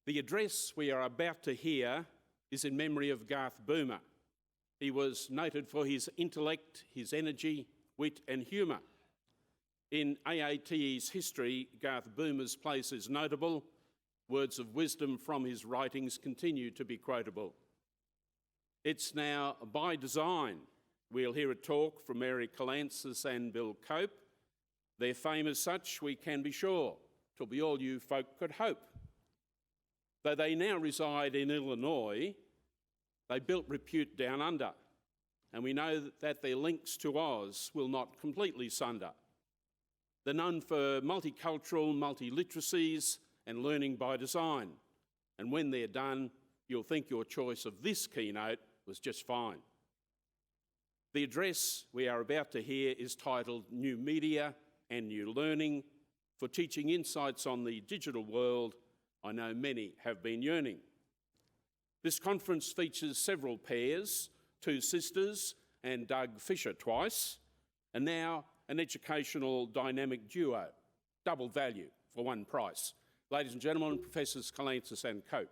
The address we are about to hear is in memory of Garth Boomer. He was noted for his intellect, his energy, wit and humour. In AATE's history, Garth Boomer's place is notable. Words of wisdom from his writings continue to be quotable. It's now by design. We'll hear a talk from Mary Kalantzis and Bill Cope. Their fame as such, we can be sure, to be all you folk could hope. Though they now reside in Illinois, they built repute down under, and we know that their links to Oz will not completely sunder. They're known for multicultural, multiliteracies and learning by design, and when they're done, you'll think your choice of this keynote was just fine. The address we are about to hear is titled New Media and New Learning for Teaching Insights on the Digital World I know many have been yearning. This conference features several pairs, two sisters and Doug Fisher twice, and now an educational dynamic duo, double value for one price. Ladies and gentlemen, Professors Kalantzis and Cope.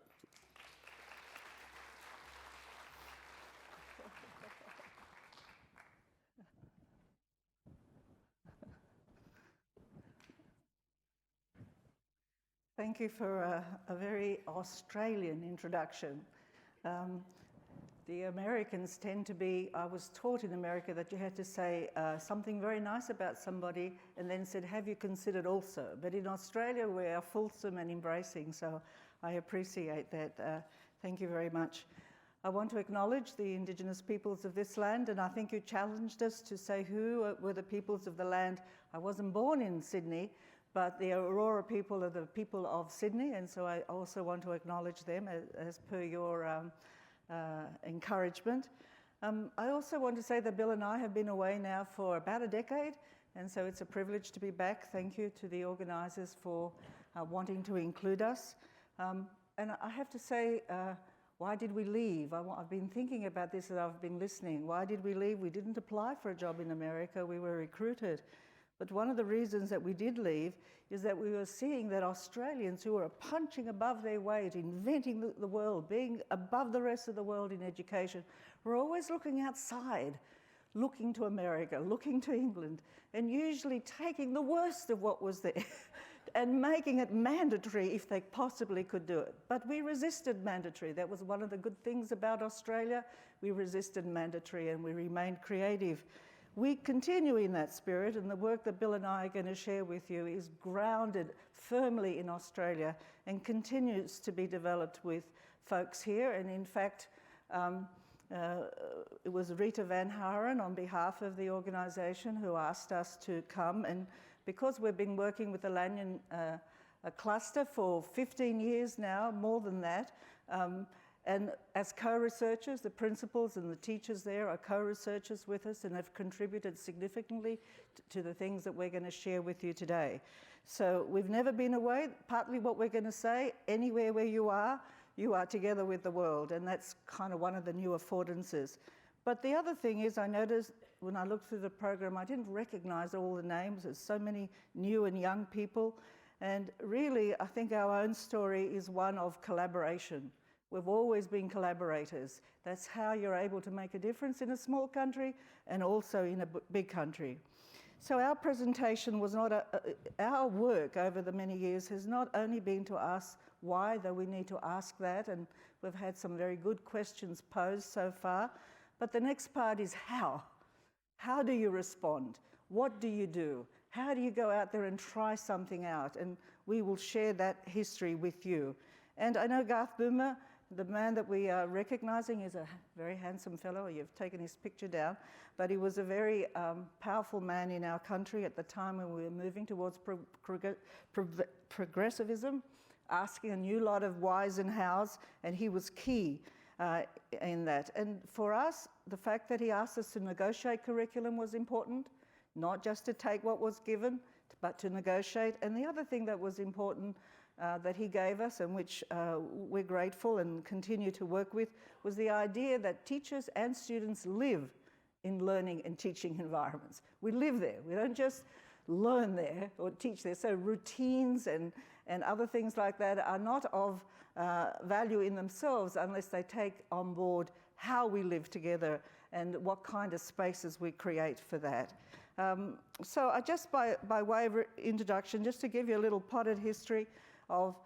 Thank you for a very Australian introduction. The Americans tend to be, I was taught in America that you had to say something very nice about somebody and then said, have you considered also? But in Australia, we are fulsome and embracing, so I appreciate that. Thank you very much. I want to acknowledge the Indigenous peoples of this land, and I think you challenged us to say who were the peoples of the land. I wasn't born in Sydney, but the Aurora people are the people of Sydney, and so I also want to acknowledge them as per your encouragement. I also want to say that Bill and I have been away now for about a decade, and so it's a privilege to be back. Thank you to the organisers for wanting to include us. And I have to say, why did we leave? I've been thinking about this as I've been listening. Why did we leave? We didn't apply for a job in America, we were recruited. But one of the reasons that we did leave is that we were seeing that Australians who were punching above their weight, inventing the world, being above the rest of the world in education, were always looking outside, looking to America, looking to England, and usually taking the worst of what was there and making it mandatory if they possibly could do it. But we resisted mandatory. That was one of the good things about Australia. We resisted mandatory and we remained creative. We continue in that spirit, and the work that Bill and I are going to share with you is grounded firmly in Australia and continues to be developed with folks here. And in fact, it was Rita Van Haren on behalf of the organisation who asked us to come, and because we've been working with the Lanyon cluster for 15 years now, more than that, and as co-researchers, the principals and the teachers there are co-researchers with us and have contributed significantly to the things that we're going to share with you today. So we've never been away. Partly what we're going to say, anywhere where you are together with the world, and that's kind of one of the new affordances. But the other thing is, I noticed when I looked through the program, I didn't recognize all the names. There's so many new and young people, and really I think our own story is one of collaboration. We've always been collaborators. That's how you're able to make a difference in a small country and also in a big country. So our presentation was not our work over the many years has not only been to ask why, though we need to ask that, and we've had some very good questions posed so far, but the next part is how. How do you respond? What do you do? How do you go out there and try something out? And we will share that history with you. And I know Garth Boomer, the man that we are recognising, is a very handsome fellow. You've taken his picture down. But he was a very powerful man in our country at the time when we were moving towards progressivism, asking a new lot of whys and hows, and he was key in that. And for us, the fact that he asked us to negotiate curriculum was important, not just to take what was given, but to negotiate. And the other thing that was important that he gave us, and which we're grateful and continue to work with, was the idea that teachers and students live in learning and teaching environments. We live there. We don't just learn there or teach there. So routines and other things like that are not of value in themselves unless they take on board how we live together and what kind of spaces we create for that. So I just by way of introduction, just to give you a little potted history of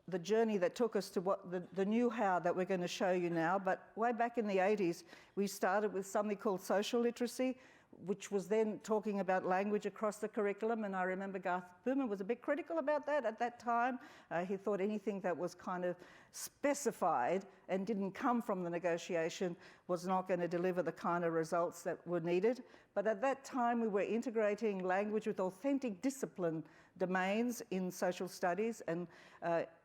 the journey that took us to what the new how that we're going to show you now. But way back in the 80s, we started with something called social literacy, which was then talking about language across the curriculum. And I remember Garth Boomer was a bit critical about that at that time. He thought anything that was kind of specified and didn't come from the negotiation was not going to deliver the kind of results that were needed. But at that time, we were integrating language with authentic discipline domains in social studies and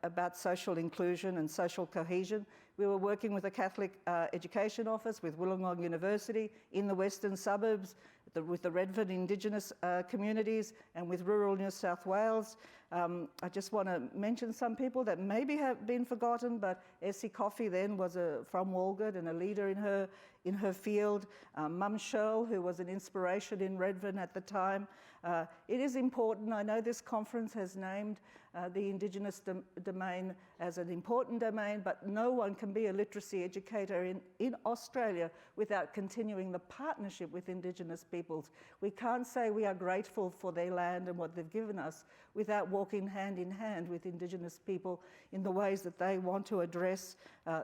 about social inclusion and social cohesion. We were working with the Catholic Education Office, with Wollongong University in the western suburbs, with the Redfern Indigenous communities, and with rural New South Wales. I just want to mention some people that maybe have been forgotten, but Essie Coffey then was from Walgett and a leader in her field. Mum Shirl, who was an inspiration in Redfern at the time. It is important. I know this conference has named the Indigenous domain as an important domain, but no one can be a literacy educator in Australia without continuing the partnership with Indigenous peoples. We can't say we are grateful for their land and what they've given us without walking hand in hand with Indigenous people in the ways that they want to address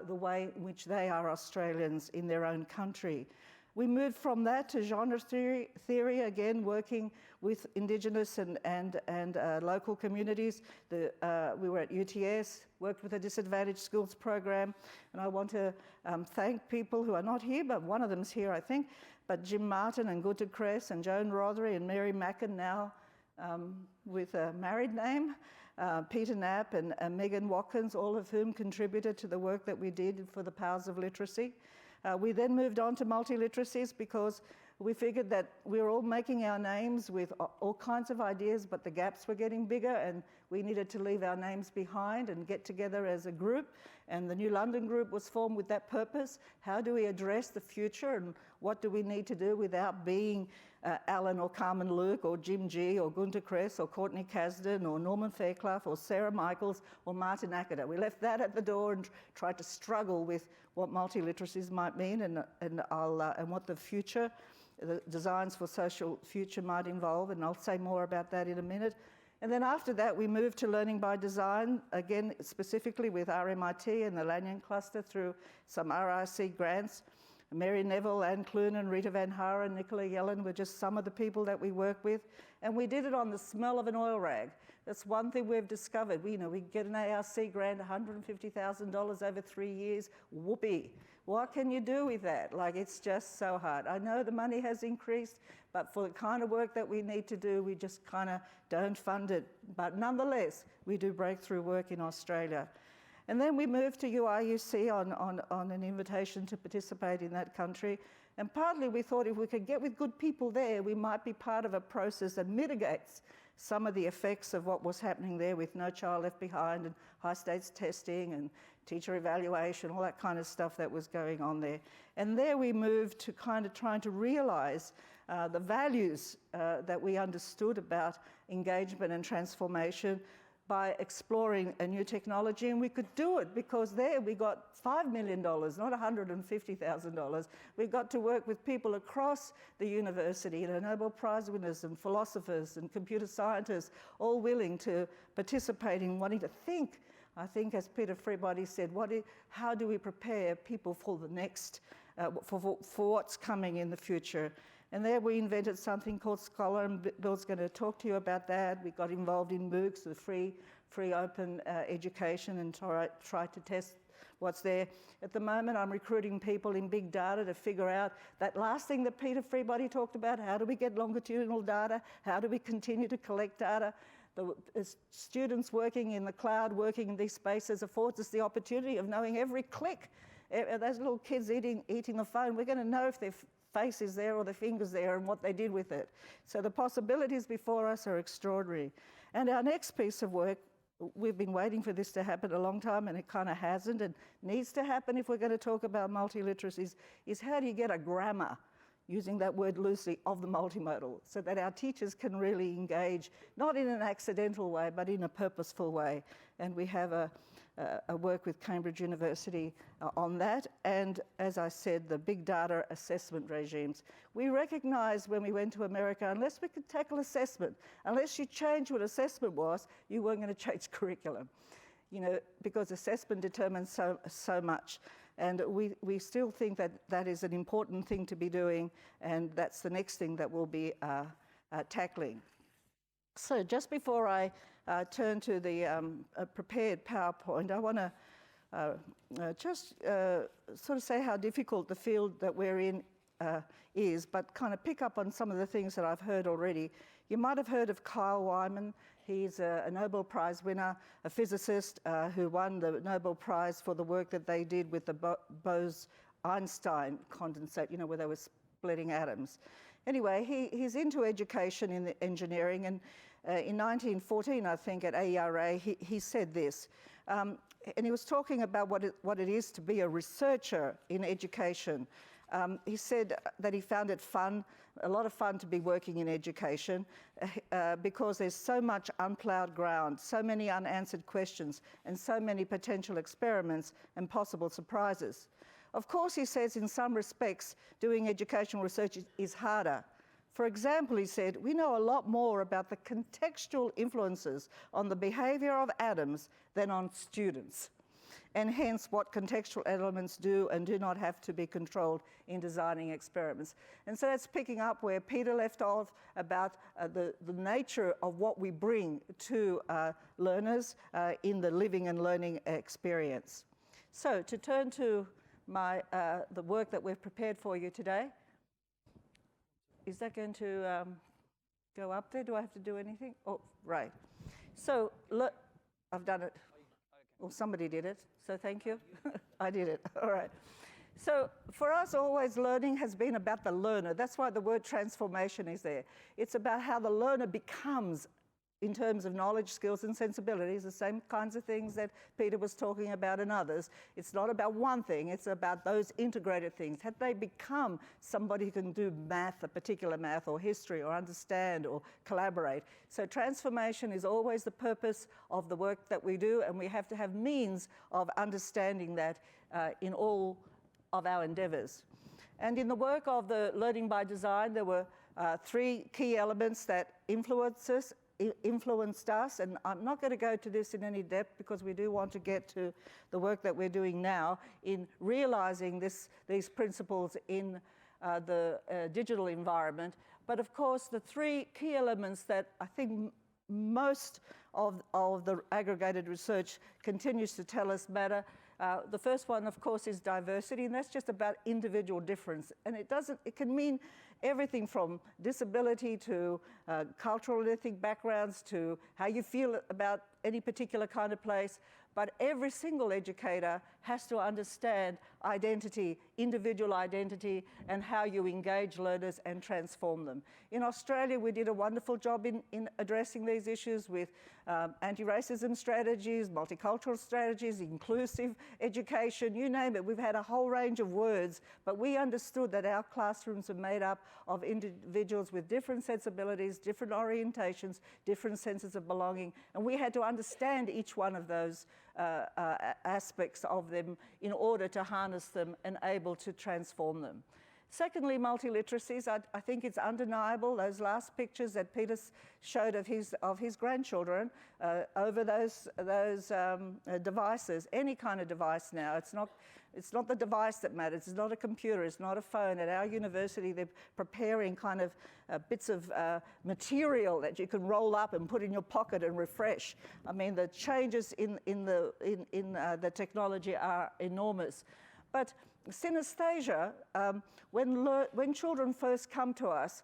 the way in which they are Australians in their own country. We moved from that to genre theory again, working with Indigenous and local communities. We were at UTS, worked with a disadvantaged schools program, and I want to thank people who are not here, but one of them's here, I think, but Jim Martin and Gunter Kress and Joan Rothery and Mary Mackin, now with a married name, Peter Knapp and Megan Watkins, all of whom contributed to the work that we did for the Powers of Literacy. We then moved on to multiliteracies because we figured that we were all making our names with all kinds of ideas, but the gaps were getting bigger and we needed to leave our names behind and get together as a group. And the New London group was formed with that purpose. How do we address the future and what do we need to do without being Alan or Carmen Luke or Jim G or Gunter Kress or Courtney Kasdan or Norman Fairclough or Sarah Michaels or Martin Ackeder. We left that at the door and tried to struggle with what multiliteracies might mean and what the future, the designs for social future might involve, and I'll say more about that in a minute. And then after that, we moved to learning by design, again, specifically with RMIT and the Lanyon Cluster through some RRC grants. Mary Neville, Anne Clunan, Rita Van Haren, Nicola Yellen were just some of the people that we work with. And we did it on the smell of an oil rag. That's one thing we've discovered. We get an ARC grant, $150,000 over 3 years. Whoopee. What can you do with that? It's just so hard. I know the money has increased, but for the kind of work that we need to do, we just kind of don't fund it. But nonetheless, we do breakthrough work in Australia. And then we moved to UIUC on an invitation to participate in that country. And partly we thought if we could get with good people there, we might be part of a process that mitigates some of the effects of what was happening there with No Child Left Behind and high stakes testing and teacher evaluation, all that kind of stuff that was going on there. And there we moved to kind of trying to realise the values that we understood about engagement and transformation by exploring a new technology, and we could do it because there we got $5 million, not $150,000. We got to work with people across the university, Nobel Prize winners and philosophers and computer scientists, all willing to participate in wanting to think. I think, as Peter Freebody said, how do we prepare people for the next, for what's coming in the future? And there we invented something called Scholar, and Bill's going to talk to you about that. We got involved in MOOCs, the free open education, and tried to test what's there. At the moment, I'm recruiting people in big data to figure out that last thing that Peter Freebody talked about, how do we get longitudinal data? How do we continue to collect data? The students working in the cloud, working in these spaces, affords us the opportunity of knowing every click. Those little kids eating the phone, we're going to know if their face is there or their finger's there and what they did with it. So the possibilities before us are extraordinary. And our next piece of work, we've been waiting for this to happen a long time, and it kind of hasn't, and needs to happen if we're going to talk about multiliteracies, is how do you get a grammar using that word loosely, of the multimodal, so that our teachers can really engage, not in an accidental way, but in a purposeful way. And we have a work with Cambridge University on that. And as I said, the big data assessment regimes. We recognized when we went to America, unless we could tackle assessment, unless you changed what assessment was, you weren't going to change curriculum. You know, because assessment determines so much. And we still think that that is an important thing to be doing, and that's the next thing that we'll be tackling. So just before I turn to the prepared PowerPoint, I want to just sort of say how difficult the field that we're in is, but kind of pick up on some of the things that I've heard already. You might have heard of Kyle Wyman. He's a Nobel Prize winner, a physicist who won the Nobel Prize for the work that they did with the Bose-Einstein condensate, you know, where they were splitting atoms. Anyway, he's into education in the engineering, and in 1914, I think, at AERA, he said this. And he was talking about what it is to be a researcher in education. He said that he found it fun, a lot of fun to be working in education because there's so much unplowed ground, so many unanswered questions, and so many potential experiments and possible surprises. Of course, he says, in some respects, doing educational research is harder. For example, he said, we know a lot more about the contextual influences on the behavior of atoms than on students, and hence what contextual elements do and do not have to be controlled in designing experiments. And so that's picking up where Peter left off about the nature of what we bring to learners in the living and learning experience. So to turn to the work that we've prepared for you today. Is that going to go up there? Do I have to do anything? Oh, right. So look, I've done it. Well, somebody did it, so thank you. I did it, all right. So for us, always learning has been about the learner. That's why the word transformation is there. It's about how the learner becomes, in terms of knowledge, skills, and sensibilities, the same kinds of things that Peter was talking about and others. It's not about one thing, it's about those integrated things. Have they become somebody who can do math, a particular math, or history, or understand, or collaborate? So transformation is always the purpose of the work that we do, and we have to have means of understanding that in all of our endeavours. And in the work of the Learning by Design, there were three key elements that influenced us, and I'm not going to go to this in any depth because we do want to get to the work that we're doing now in realizing these principles in the digital environment. But of course, the three key elements that I think most of the aggregated research continues to tell us matter. The first one, of course, is diversity, and that's just about individual difference. And it can mean everything from disability to cultural and ethnic backgrounds to how you feel about any particular kind of place. But every single educator has to understand identity, individual identity, and how you engage learners and transform them. In Australia, we did a wonderful job in addressing these issues with anti-racism strategies, multicultural strategies, inclusive education, you name it. We've had a whole range of words, but we understood that our classrooms are made up of individuals with different sensibilities, different orientations, different senses of belonging, and we had to understand each one of those aspects of them in order to harness them and able to transform them. Secondly, multiliteracies. I think it's undeniable, those last pictures that Peter showed of his grandchildren over those devices, any kind of device now. It's not the device that matters. It's not a computer. It's not a phone. At our university, they're preparing kind of bits of material that you can roll up and put in your pocket and refresh. I mean, the changes in the technology are enormous. But synesthesia, when children first come to us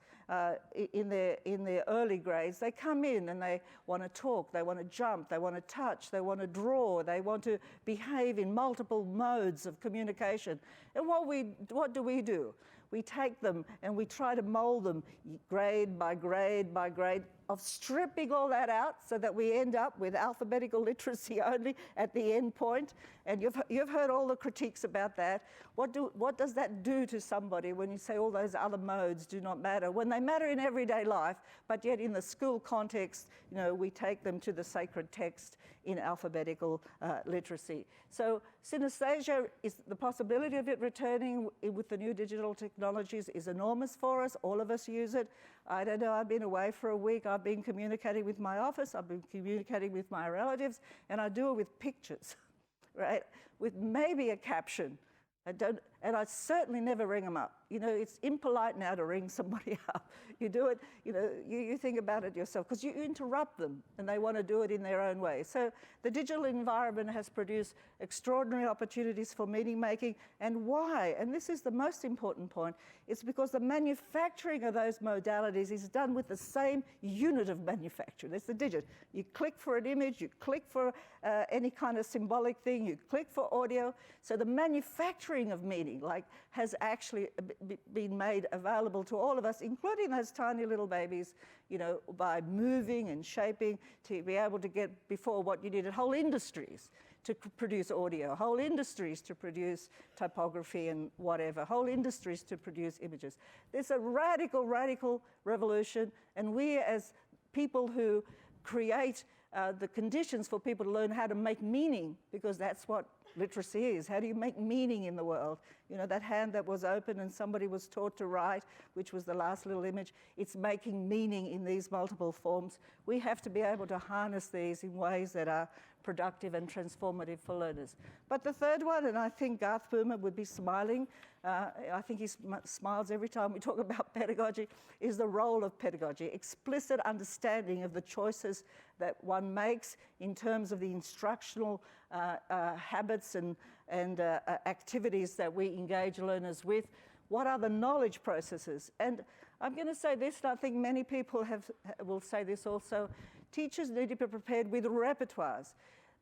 in their early grades, they come in and they want to talk, they want to jump, they want to touch, they want to draw, they want to behave in multiple modes of communication. And what do? we take them and we try to mold them grade by grade by grade, of stripping all that out so that we end up with alphabetical literacy only at the end point. And you've heard all the critiques about that. What does that do to somebody when you say all those other modes do not matter, when they matter in everyday life, but yet in the school context, you know, we take them to the sacred text in alphabetical literacy. So synesthesia, is the possibility of it returning with the new digital technologies is enormous for us. All of us use it. I don't know, I've been away for a week. I've been communicating with my office. I've been communicating with my relatives, and I do it with pictures, right? With maybe a caption. And I certainly never ring them up. You know, it's impolite now to ring somebody up. You do it, you know, you think about it yourself, because you interrupt them and they want to do it in their own way. So the digital environment has produced extraordinary opportunities for meaning making. And why? And this is the most important point. It's because the manufacturing of those modalities is done with the same unit of manufacture. That's the digit. You click for an image, you click for any kind of symbolic thing, you click for audio. So the manufacturing of meaning has actually been made available to all of us, including those tiny little babies, you know, by moving and shaping to be able to get before what you needed whole industries to produce audio, whole industries to produce typography and whatever, whole industries to produce images. There's a radical, radical revolution, and we as people who create the conditions for people to learn how to make meaning, because that's what literacy is. How do you make meaning in the world? You know, that hand that was open and somebody was taught to write, which was the last little image, it's making meaning in these multiple forms. We have to be able to harness these in ways that are productive and transformative for learners. But the third one, and I think Garth Boomer would be smiling, I think he smiles every time we talk about pedagogy, is the role of pedagogy. Explicit understanding of the choices that one makes in terms of the instructional habits and activities that we engage learners with. What are the knowledge processes? And I'm going to say this, and I think many people will say this also. Teachers need to be prepared with repertoires.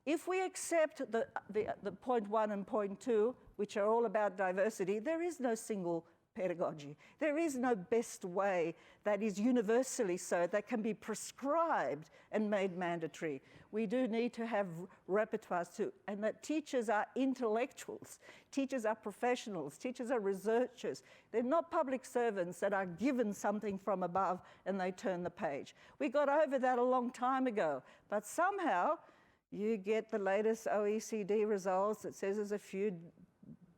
If we accept the point 1 and point 2, which are all about diversity, there is no single pedagogy. There is no best way that is universally so, that can be prescribed and made mandatory. We do need to have repertoires too, and that teachers are intellectuals, teachers are professionals, teachers are researchers. They're not public servants that are given something from above and they turn the page. We got over that a long time ago, but somehow you get the latest OECD results that says there's a few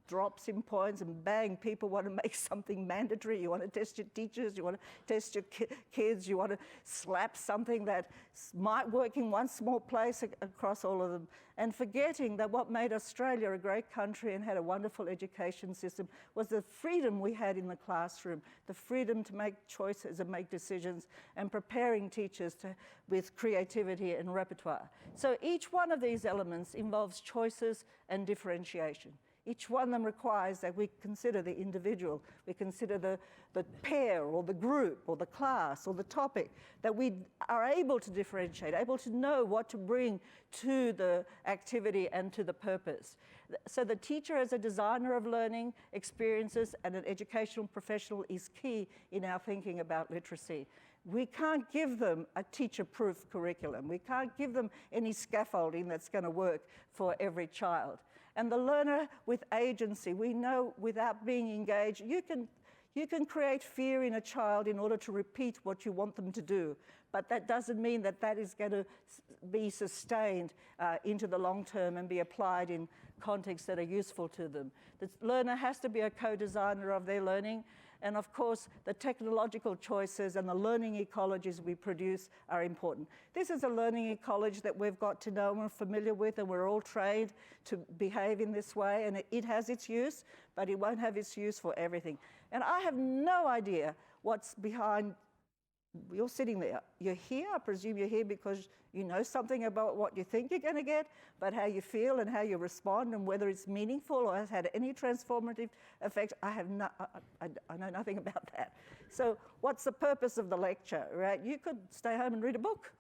drops in points and bang, people want to make something mandatory. You want to test your teachers, you want to test your kids, you want to slap something that might work in one small place across all of them, and forgetting that what made Australia a great country and had a wonderful education system was the freedom we had in the classroom, the freedom to make choices and make decisions, and preparing teachers with creativity and repertoire. So each one of these elements involves choices and differentiation. Each one of them requires that we consider the individual, we consider the pair or the group or the class or the topic, that we are able to differentiate, able to know what to bring to the activity and to the purpose. So the teacher as a designer of learning experiences and an educational professional is key in our thinking about literacy. We can't give them a teacher-proof curriculum. We can't give them any scaffolding that's going to work for every child. And the learner with agency, we know without being engaged, you can create fear in a child in order to repeat what you want them to do. But that doesn't mean that that is going to be sustained into the long term and be applied in contexts that are useful to them. The learner has to be a co-designer of their learning. And of course, the technological choices and the learning ecologies we produce are important. This is a learning ecology that we've got to know and we're familiar with, and we're all trained to behave in this way, and it has its use, but it won't have its use for everything. And I have no idea what's behind. You're sitting there. You're here, I presume you're here because you know something about what you think you're going to get, but how you feel and how you respond and whether it's meaningful or has had any transformative effect, I know nothing about that. So what's the purpose of the lecture, right? You could stay home and read a book,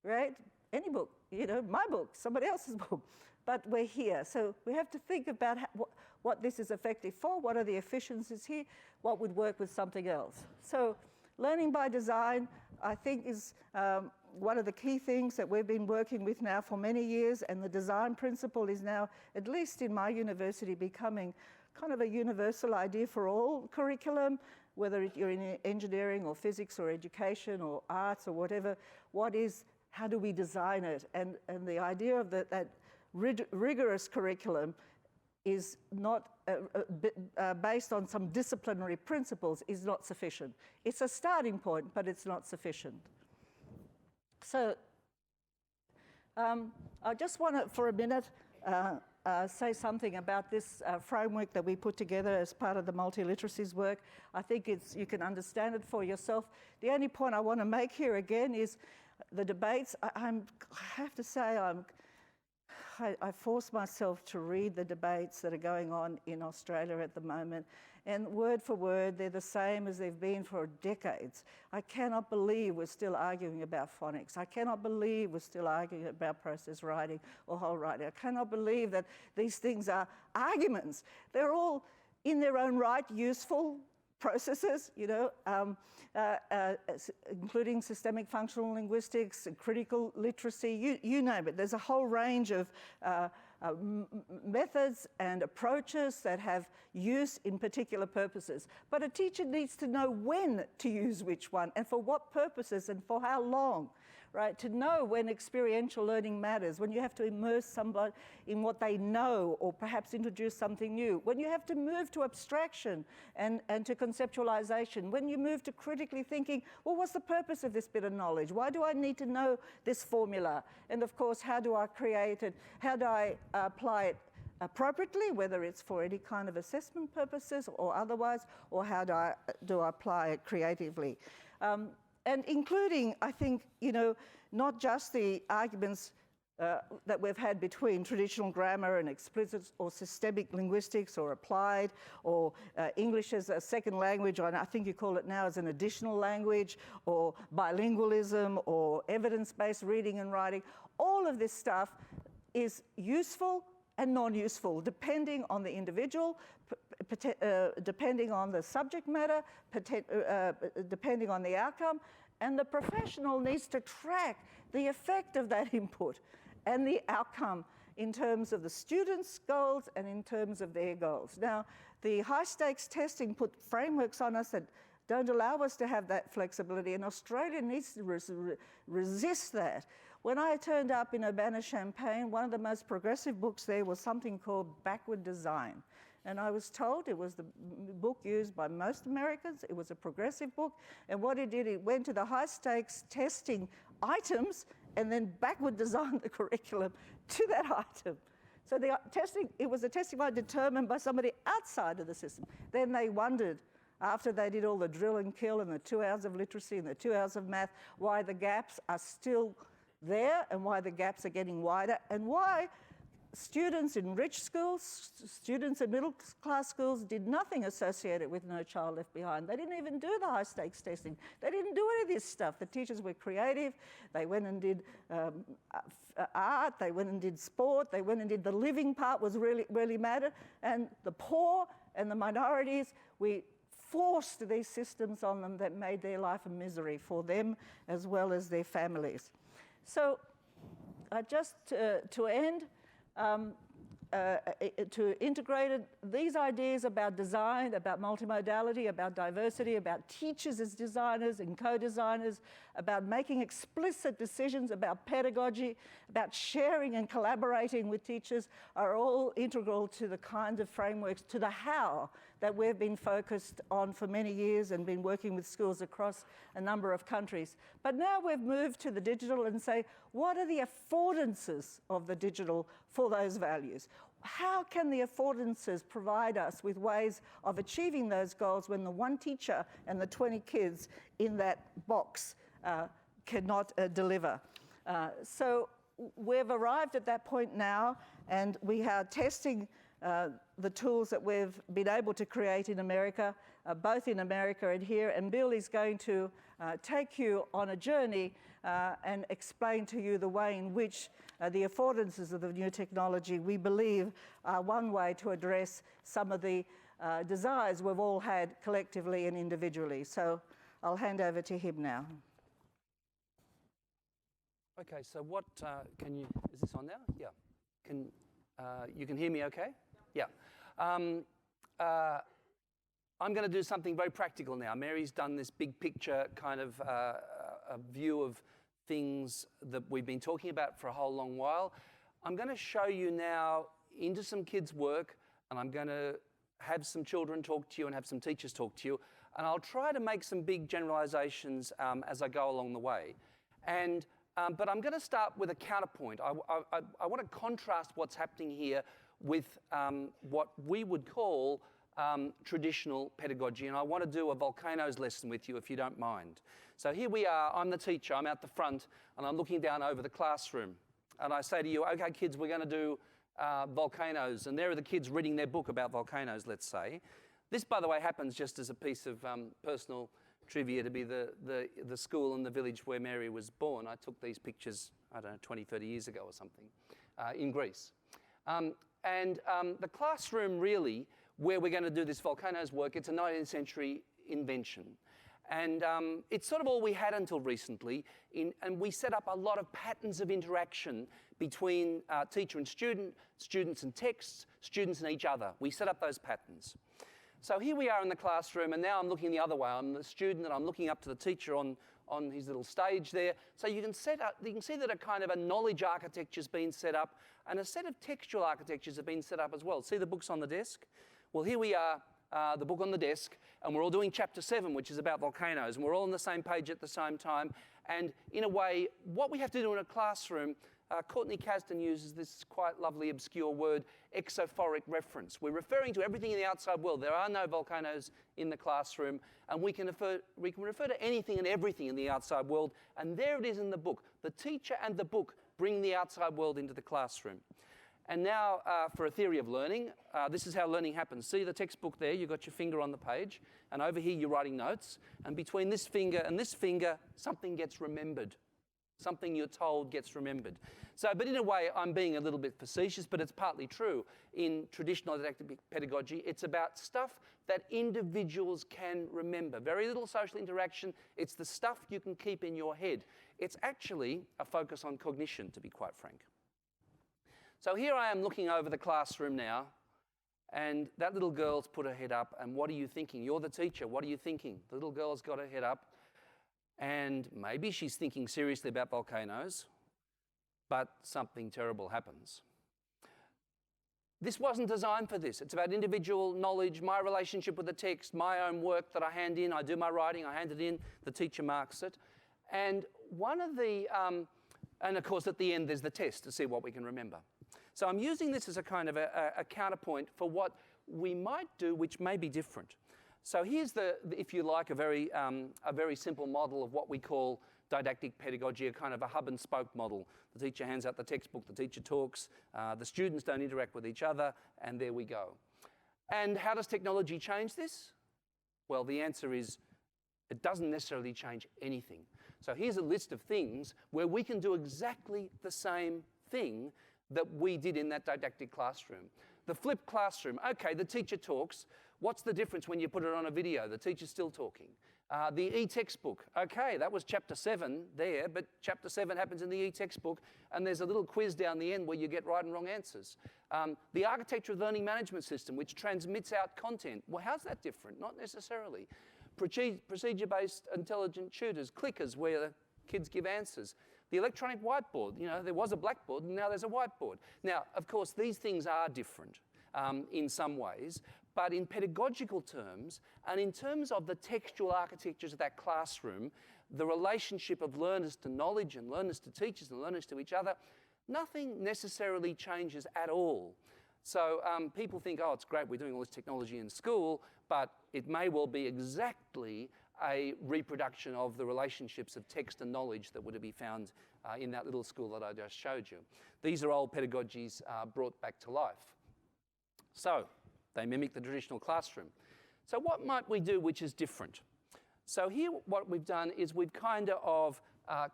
right? Any book, you know, my book, somebody else's book, but we're here. So we have to think about what this is effective for, what are the efficiencies here, what would work with something else. So learning by design, I think, is one of the key things that we've been working with now for many years, and the design principle is now, at least in my university, becoming kind of a universal idea for all curriculum, whether you're in engineering or physics or education or arts or whatever. How do we design it? And the idea of that rigorous curriculum is not based on some disciplinary principles is not sufficient. It's a starting point, but it's not sufficient. So I just want to, for a minute, say something about this framework that we put together as part of the multiliteracies work. I think you can understand it for yourself. The only point I want to make here again is the debates. I have to say I force myself to read the debates that are going on in Australia at the moment, and word for word, they're the same as they've been for decades. I cannot believe we're still arguing about phonics. I cannot believe we're still arguing about process writing or whole writing. I cannot believe that these things are arguments. They're all, in their own right, useful processes, including systemic functional linguistics, critical literacy, you name it. There's a whole range of methods and approaches that have use in particular purposes. But a teacher needs to know when to use which one and for what purposes and for how long, right? To know when experiential learning matters, when you have to immerse somebody in what they know or perhaps introduce something new, when you have to move to abstraction and to conceptualization, when you move to critically thinking, well, what's the purpose of this bit of knowledge? Why do I need to know this formula? And of course, how do I create it? How do I apply it appropriately, whether it's for any kind of assessment purposes or otherwise, or how do I apply it creatively? And including, I think, not just the arguments that we've had between traditional grammar and explicit or systemic linguistics or applied or English as a second language, or I think you call it now as an additional language, or bilingualism or evidence-based reading and writing. All of this stuff is useful and non-useful, depending on the individual, depending on the subject matter, depending on the outcome, and the professional needs to track the effect of that input and the outcome in terms of the students' goals and in terms of their goals. Now, the high-stakes testing put frameworks on us that don't allow us to have that flexibility, and Australia needs to resist that. When I turned up in Urbana-Champaign, one of the most progressive books there was something called Backward Design. And I was told it was the book used by most Americans. It was a progressive book. And what it did, it went to the high-stakes testing items and then backward designed the curriculum to that item. So the testing, it was a testing determined by somebody outside of the system. Then they wondered, after they did all the drill and kill and the 2 hours of literacy and the 2 hours of math, why the gaps are still there and why the gaps are getting wider and why students in rich schools, students in middle-class schools did nothing associated with No Child Left Behind. They didn't even do the high-stakes testing. They didn't do any of this stuff. The teachers were creative. They went and did art. They went and did sport. They went and did the living part was really mattered. And the poor and the minorities, we forced these systems on them that made their life a misery for them as well as their families. So just to end, to integrate these ideas about design, about multimodality, about diversity, about teachers as designers and co-designers, about making explicit decisions about pedagogy, about sharing and collaborating with teachers are all integral to the kind of frameworks, to the how that we've been focused on for many years and been working with schools across a number of countries. But now we've moved to the digital and say, what are the affordances of the digital for those values? How can the affordances provide us with ways of achieving those goals when the one teacher and the 20 kids in that box cannot deliver? So we've arrived at that point now, and we are testing the tools that we've been able to create in America, both in America and here. And Bill is going to take you on a journey and explain to you the way in which the affordances of the new technology, we believe, are one way to address some of the desires we've all had collectively and individually. So I'll hand over to him now. Okay, so what is this on now? Yeah. You can hear me okay? Yeah. I'm going to do something very practical now. Mary's done this big picture kind of a view of things that we've been talking about for a whole long while. I'm going to show you now into some kids' work, and I'm going to have some children talk to you and have some teachers talk to you, and I'll try to make some big generalizations as I go along the way. But I'm going to start with a counterpoint. I want to contrast what's happening here with what we would call traditional pedagogy, and I want to do a volcanoes lesson with you if you don't mind. So here we are, I'm the teacher, I'm out the front, and I'm looking down over the classroom. And I say to you, okay kids, we're going to do volcanoes, and there are the kids reading their book about volcanoes, let's say. This, by the way, happens just as a piece of personal trivia to be the school and the village where Mary was born. I took these pictures, I don't know, 20, 30 years ago or something, in Greece. The classroom really, where we're going to do this volcanoes work, it's a 19th century invention. And it's sort of all we had until recently, and we set up a lot of patterns of interaction between teacher and student, students and texts, students and each other. We set up those patterns. So here we are in the classroom, and now I'm looking the other way. I'm the student, and I'm looking up to the teacher on his little stage there. So you can see that a kind of a knowledge architecture has been set up, and a set of textual architectures have been set up as well. See the books on the desk? Well, here we are, the book on the desk, and we're all doing chapter 7, which is about volcanoes, and we're all on the same page at the same time. And in a way, what we have to do in a classroom, Courtney Kasdan uses this quite lovely obscure word, exophoric reference. We're referring to everything in the outside world. There are no volcanoes in the classroom, and we can refer to anything and everything in the outside world, and there it is in the book. The teacher and the book bring the outside world into the classroom. And now for a theory of learning, this is how learning happens. See the textbook there, you've got your finger on the page, and over here you're writing notes, and between this finger and this finger, something gets remembered. Something you're told gets remembered. So, but in a way, I'm being a little bit facetious, but it's partly true. In traditional didactic pedagogy, it's about stuff that individuals can remember. Very little social interaction. It's the stuff you can keep in your head. It's actually a focus on cognition, to be quite frank. So here I am looking over the classroom now, and that little girl's put her head up, and what are you thinking? You're the teacher. What are you thinking? The little girl's got her head up, and maybe she's thinking seriously about volcanoes, but something terrible happens. This wasn't designed for this. It's about individual knowledge, my relationship with the text, my own work that I hand in. I do my writing, I hand it in, the teacher marks it. And one of the, and of course at the end there's the test to see what we can remember. So I'm using this as a kind of a counterpoint for what we might do, which may be different. So here's if you like, a very simple model of what we call didactic pedagogy, a kind of a hub and spoke model. The teacher hands out the textbook, the teacher talks, the students don't interact with each other, and there we go. And how does technology change this? Well, the answer is it doesn't necessarily change anything. So here's a list of things where we can do exactly the same thing that we did in that didactic classroom. The flipped classroom, okay, the teacher talks. What's the difference when you put it on a video? The teacher's still talking. The e-textbook, okay, that was chapter 7 there, but chapter 7 happens in the e-textbook, and there's a little quiz down the end where you get right and wrong answers. The architecture of the learning management system, which transmits out content, well, how's that different? Not necessarily. Procedure-based intelligent tutors, clickers, where the kids give answers. The electronic whiteboard, you know, there was a blackboard, and now there's a whiteboard. Now, of course, these things are different in some ways, but in pedagogical terms, and in terms of the textual architectures of that classroom, the relationship of learners to knowledge and learners to teachers and learners to each other, nothing necessarily changes at all. So people think, oh, it's great, we're doing all this technology in school, but it may well be exactly a reproduction of the relationships of text and knowledge that were to be found in that little school that I just showed you. These are old pedagogies brought back to life. So they mimic the traditional classroom. So what might we do which is different? So here what we've done is we've kind of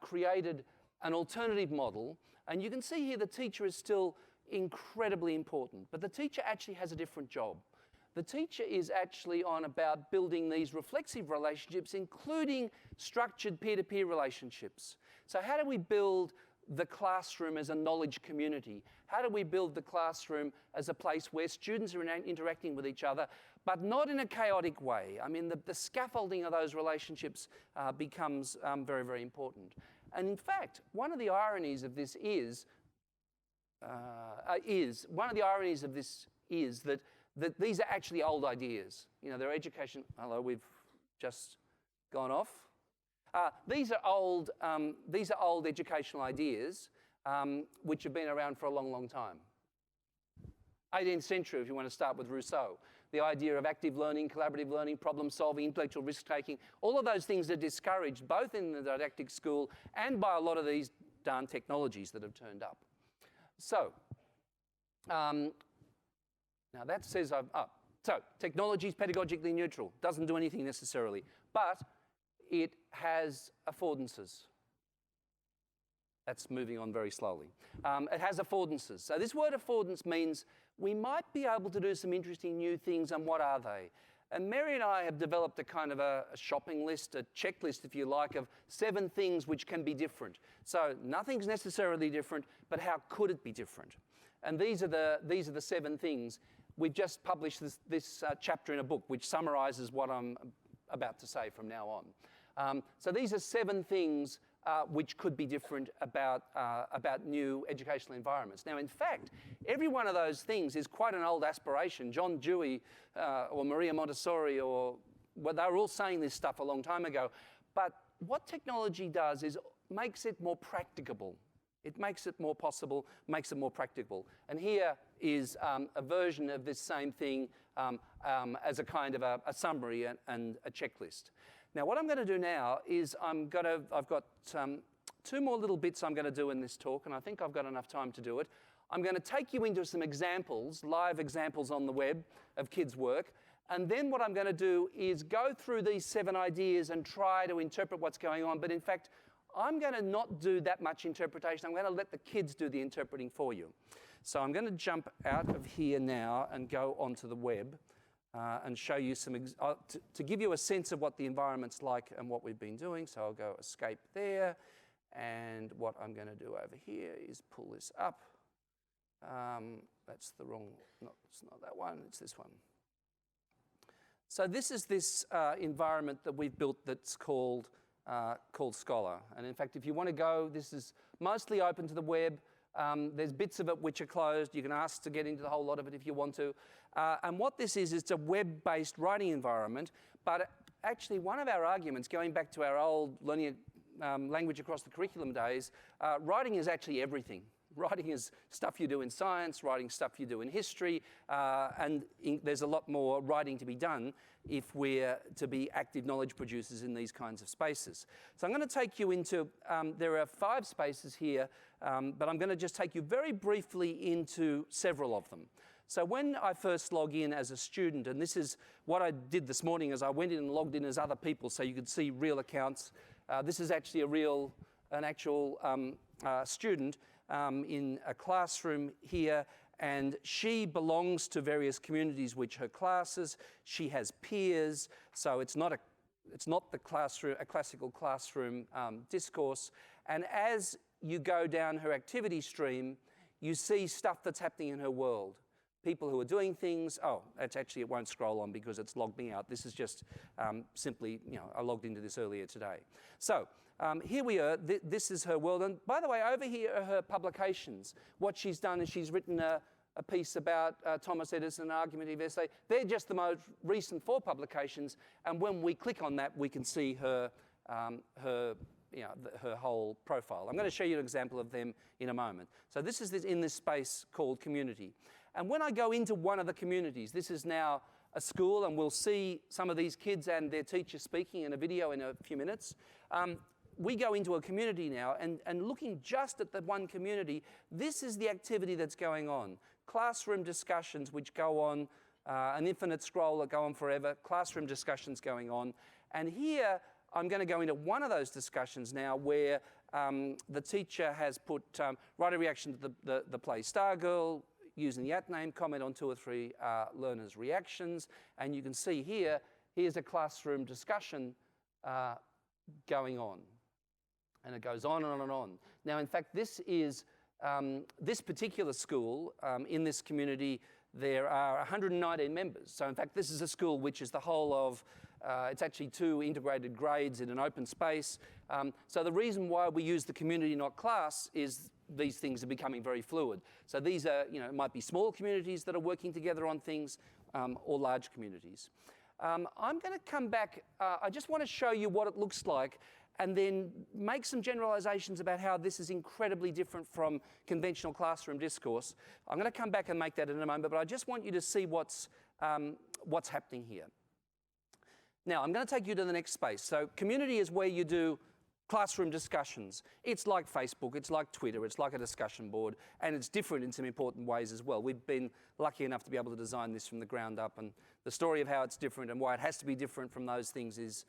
created an alternative model, and you can see here the teacher is still incredibly important, but the teacher actually has a different job. The teacher is actually on about building these reflexive relationships, including structured peer-to-peer relationships. So how do we build the classroom as a knowledge community? How do we build the classroom as a place where students are interacting with each other, but not in a chaotic way? I mean, the scaffolding of those relationships becomes very, very important. And in fact, one of the ironies of this is that these are actually old ideas. You know, they're education. Hello, we've just gone off. These are old educational ideas which have been around for a long, long time. 18th century, if you want to start with Rousseau. The idea of active learning, collaborative learning, problem solving, intellectual risk taking, all of those things are discouraged both in the didactic school and by a lot of these darn technologies that have turned up. So, now that says so technology is pedagogically neutral, doesn't do anything necessarily, but it has affordances. That's moving on very slowly. It has affordances. So this word affordance means we might be able to do some interesting new things, and what are they? And Mary and I have developed a kind of a shopping list, a checklist, if you like, of 7 things which can be different. So nothing's necessarily different, but how could it be different? And these are the 7 things. We've just published this chapter in a book which summarizes what I'm about to say from now on. So these are 7 things which could be different about new educational environments. Now, in fact, every one of those things is quite an old aspiration. John Dewey or Maria Montessori, well, they were all saying this stuff a long time ago. But what technology does is makes it more practicable. It makes it more possible, makes it more practicable. And here is a version of this same thing as a kind of a summary and a checklist. Now, what I'm going to do now is I've got 2 more little bits I'm going to do in this talk, and I think I've got enough time to do it. I'm going to take you into some examples, live examples on the web of kids' work, and then what I'm going to do is go through these 7 ideas and try to interpret what's going on, but in fact, I'm going to not do that much interpretation. I'm going to let the kids do the interpreting for you. So I'm going to jump out of here now and go onto the web and show you some, to give you a sense of what the environment's like and what we've been doing. So I'll go escape there. And what I'm going to do over here is pull this up. That's the wrong, it's not that one, it's this one. So this is this environment that we've built that's called Scholar. And in fact, if you want to go, this is mostly open to the web. There's bits of it which are closed. You can ask to get into the whole lot of it if you want to. And what this is it's a web-based writing environment. But actually, one of our arguments, going back to our old learning language across the curriculum days, writing is actually everything. Writing is stuff you do in science, writing stuff you do in history, and there's a lot more writing to be done if we're to be active knowledge producers in these kinds of spaces. So I'm going to take you into, there are 5 spaces here, but I'm going to just take you very briefly into several of them. So when I first log in as a student, and this is what I did this morning, as I went in and logged in as other people so you could see real accounts. This is actually an actual student in a classroom here, and she belongs to various communities which her classes. She has peers, so it's not the classroom, a classical classroom discourse. And as you go down her activity stream, you see stuff that's happening in her world. People who are doing things. Oh, it's actually, it won't scroll on because it's logged me out. This is just simply, I logged into this earlier today. So here we are. This is her world. And by the way, over here are her publications. What she's done is she's written a piece about Thomas Edison, an argumentative essay. They're just the most recent 4 publications. And when we click on that, we can see her whole profile. I'm going to show you an example of them in a moment. So this is in this space called community. And when I go into one of the communities, this is now a school, and we'll see some of these kids and their teacher speaking in a video in a few minutes. We go into a community now, and looking just at the one community, this is the activity that's going on. classroom discussions which go on, an infinite scroll that go on forever, classroom discussions going on. And here I'm going to go into one of those discussions now where the teacher has put, write a reaction to the play Stargirl, using the @name, comment on 2 or 3 learners' reactions. And you can see here, here's a classroom discussion going on. And it goes on and on and on. Now, in fact, this is, this particular school, in this community, there are 119 members. So, in fact, this is a school which is the whole of, it's actually 2 integrated grades in an open space. So the reason why we use the community, not class, is these things are becoming very fluid. So these are, you know, it might be small communities that are working together on things, or large communities. I'm going to come back. I just want to show you what it looks like and then make some generalizations about how this is incredibly different from conventional classroom discourse. I'm going to come back and make that in a moment, but I just want you to see what's happening here. Now, I'm going to take you to the next space. So community is where you do classroom discussions. It's like Facebook, it's like Twitter, it's like a discussion board, and it's different in some important ways as well. We've been lucky enough to be able to design this from the ground up, and the story of how it's different and why it has to be different from those things is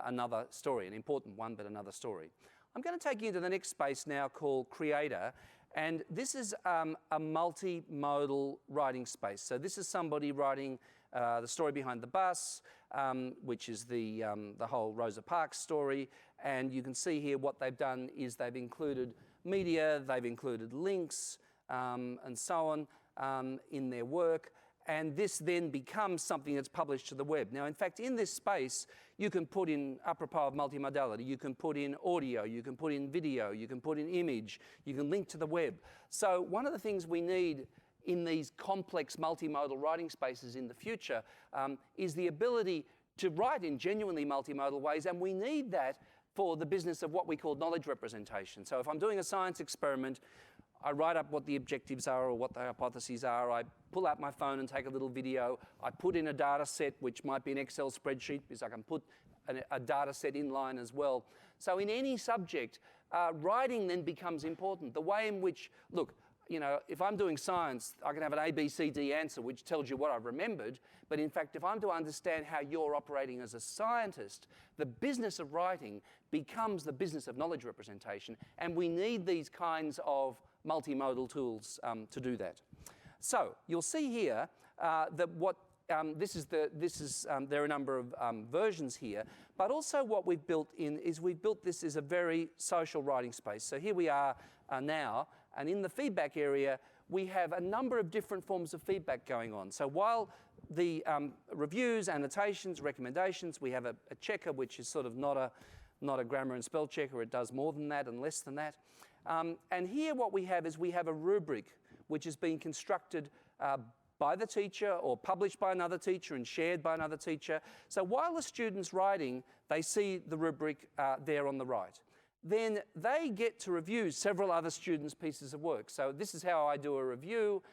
another story, an important one, but another story. I'm going to take you to the next space now called Creator, and this is a multimodal writing space. So this is somebody writing the story behind the bus, which is the whole Rosa Parks story. And you can see here what they've done is they've included media, they've included links, and so on in their work. And this then becomes something that's published to the web. Now, in fact, in this space, you can put in, apropos of multimodality, you can put in audio, you can put in video, you can put in image, you can link to the web. So one of the things we need in these complex multimodal writing spaces in the future is the ability to write in genuinely multimodal ways, and we need that for the business of what we call knowledge representation. So if I'm doing a science experiment, I write up what the objectives are or what the hypotheses are, I pull out my phone and take a little video, I put in a data set, which might be an Excel spreadsheet, because I can put a data set inline as well. So in any subject, writing then becomes important. The way in which, look, you know, if I'm doing science, I can have an A, B, C, D answer, which tells you what I've remembered. But in fact, if I'm to understand how you're operating as a scientist, the business of writing becomes the business of knowledge representation. And we need these kinds of multimodal tools to do that. So you'll see here that what there are a number of versions here, but also what we've built in is we've built this as a very social writing space. So here we are now, and in the feedback area, we have a number of different forms of feedback going on. So while the reviews, annotations, recommendations, we have a checker, which is sort of not a grammar and spell checker. It does more than that and less than that. And here what we have is we have a rubric which has been constructed by the teacher or published by another teacher and shared by another teacher. So while the student's writing, they see the rubric there on the right. Then they get to review several other students' pieces of work. So this is how I do a review.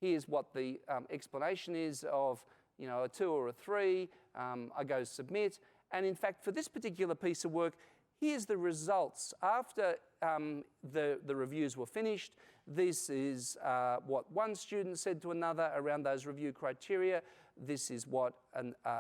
Here's what the explanation is of, you know, a 2 or a 3. I go submit. And in fact, for this particular piece of work, here's the results. After the reviews were finished, this is what one student said to another around those review criteria. This is what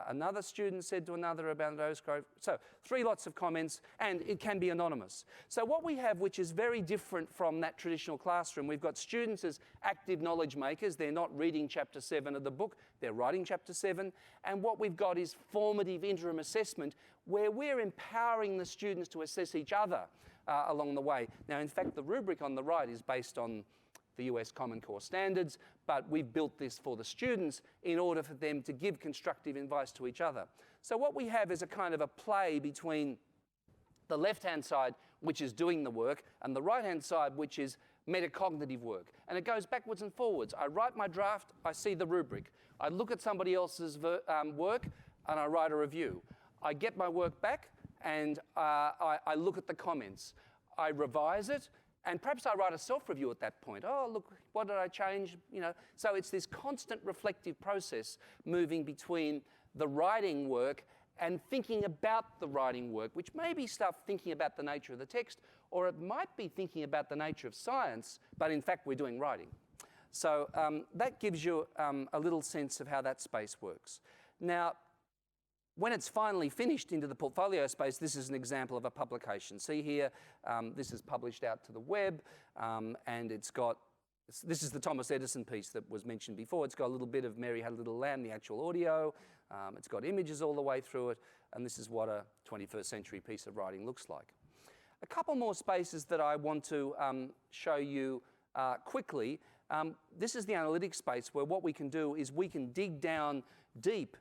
another student said to another about those criteria. So 3 lots of comments, and it can be anonymous. So what we have, which is very different from that traditional classroom, we've got students as active knowledge makers. They're not reading chapter 7 of the book, they're writing chapter 7. And what we've got is formative interim assessment, where we're empowering the students to assess each other along the way. Now, in fact, the rubric on the right is based on the US Common Core standards, but we've built this for the students in order for them to give constructive advice to each other. So what we have is a kind of a play between the left-hand side, which is doing the work, and the right-hand side, which is metacognitive work. And it goes backwards and forwards. I write my draft, I see the rubric. I look at somebody else's work, and I write a review. I get my work back, and I look at the comments. I revise it, and perhaps I write a self-review at that point. Oh, look, what did I change? You know, so it's this constant reflective process moving between the writing work and thinking about the writing work, which may be stuff thinking about the nature of the text, or it might be thinking about the nature of science, but in fact we're doing writing. So that gives you a little sense of how that space works. Now, when it's finally finished into the portfolio space, this is an example of a publication. See here, this is published out to the web, and this is the Thomas Edison piece that was mentioned before. It's got a little bit of Mary Had a Little Lamb, the actual audio. It's got images all the way through it, and this is what a 21st century piece of writing looks like. A couple more spaces that I want to show you quickly. This is the analytics space where what we can do is we can dig down deep